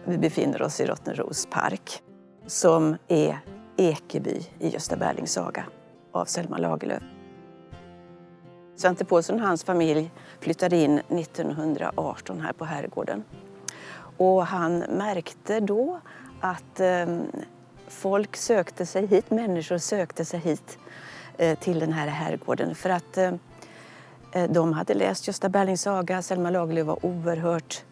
Vi befinner oss i Rottneros park som är Ekeby i Gösta Berlings saga av Selma Lagerlöf. Svante Paulsson och hans familj flyttade in 1918 här på herrgården. Och han märkte då att folk sökte sig hit, människor sökte sig hit till den här herrgården för att de hade läst Gösta Berlings saga. Selma Lagerlöf var oerhört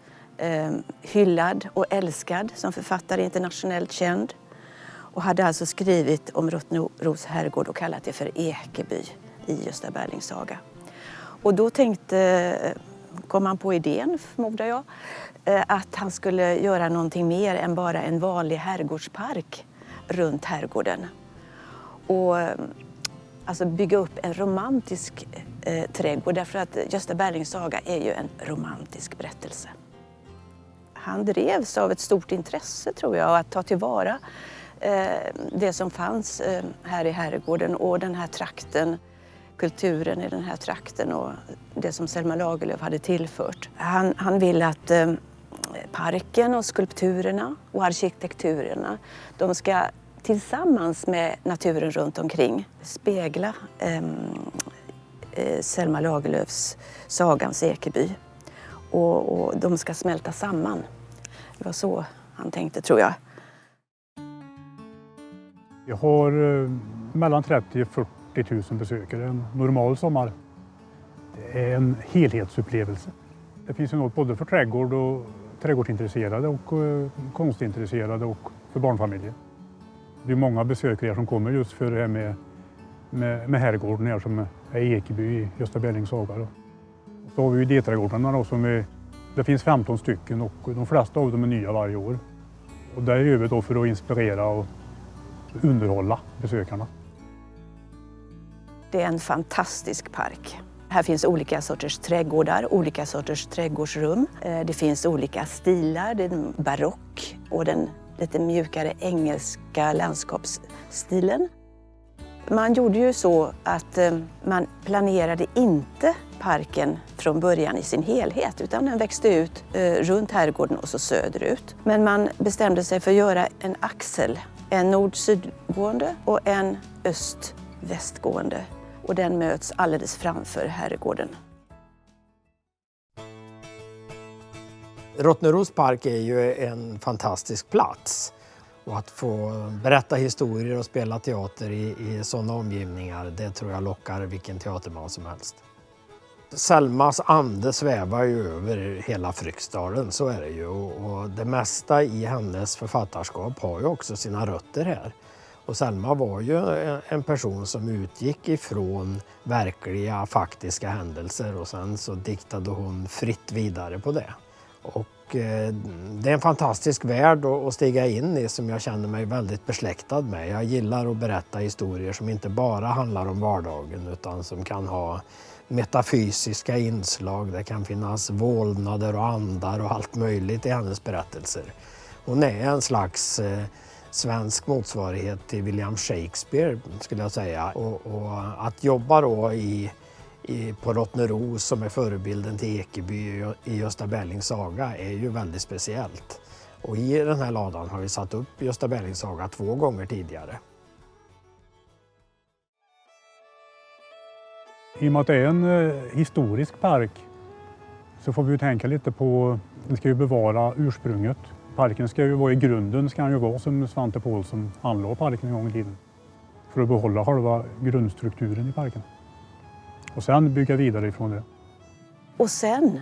hyllad och älskad som författare, internationellt känd. Och hade alltså skrivit om Rottneros herrgård och kallat det för Ekeby i Gösta Berlings saga. Och då kom han på idén, förmodar jag, att han skulle göra någonting mer än bara en vanlig herrgårdspark runt herrgården. Och alltså bygga upp en romantisk trädgård, därför att Gösta Berlings saga är ju en romantisk berättelse. Han drevs av ett stort intresse, tror jag, att ta tillvara det som fanns här i herrgården och den här trakten, kulturen i den här trakten och det som Selma Lagerlöf hade tillfört. Han ville att parken och skulpturerna och arkitekturerna, de ska tillsammans med naturen runt omkring spegla Selma Lagerlöfs sagans Ekeby. Och de ska smälta samman. Det var så han tänkte, tror jag. Jag har mellan 30 och 40 000 besökare en normal sommar. Det är en helhetsupplevelse. Det finns ju något både för trädgård och trädgårdsintresserade och konstintresserade och för barnfamiljer. Det är många besökare som kommer just för det här med herrgården här som är Ekeby i Gösta Berlings saga. Då. Så har vi ju idéträdgårdarna då det finns 15 stycken och de flesta av dem är nya varje år. Och där gör vi då för att inspirera och underhålla besökarna. Det är en fantastisk park. Här finns olika sorters trädgårdar, olika sorters trädgårdsrum. Det finns olika stilar, den barock och den lite mjukare engelska landskapsstilen. Man gjorde ju så att man planerade inte parken från början i sin helhet, utan den växte ut runt herrgården och så söderut. Men man bestämde sig för att göra en axel, en nord-sydgående och en öst-västgående. Och den möts alldeles framför herrgården. Rottneros park är ju en fantastisk plats. Och att få berätta historier och spela teater i sådana omgivningar, det tror jag lockar vilken teaterman som helst. Selmas ande svävar ju över hela Fryksdalen, så är det ju. Och det mesta i hennes författarskap har ju också sina rötter här. Och Selma var ju en person som utgick ifrån verkliga, faktiska händelser och sen så diktade hon fritt vidare på det. Och det är en fantastisk värld att stiga in i som jag känner mig väldigt besläktad med. Jag gillar att berätta historier som inte bara handlar om vardagen utan som kan ha metafysiska inslag. Det kan finnas vålnader och andar och allt möjligt i hennes berättelser. Hon är en slags svensk motsvarighet till William Shakespeare, skulle jag säga. Och att jobba då på Rottneros som är förebilden till Ekeby i Gösta Berlings saga är ju väldigt speciellt. Och i den här ladan har vi satt upp Gösta Berlings saga 2 gånger tidigare. I och med att det är en historisk park så får vi ju tänka lite på, den ska ju bevara ursprunget. Parken ska ju vara i grunden, ska han ju vara som Svante Paulsson anlade parken en gång i tiden. För att behålla själva grundstrukturen i parken. Och sen bygga vidare ifrån det. Och sen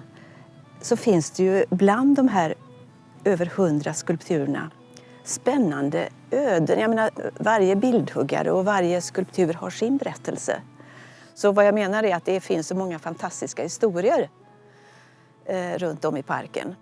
så finns det ju bland de här över 100 skulpturerna spännande öden. Jag menar, varje bildhuggare och varje skulptur har sin berättelse. Så vad jag menar är att det finns så många fantastiska historier runt om i parken.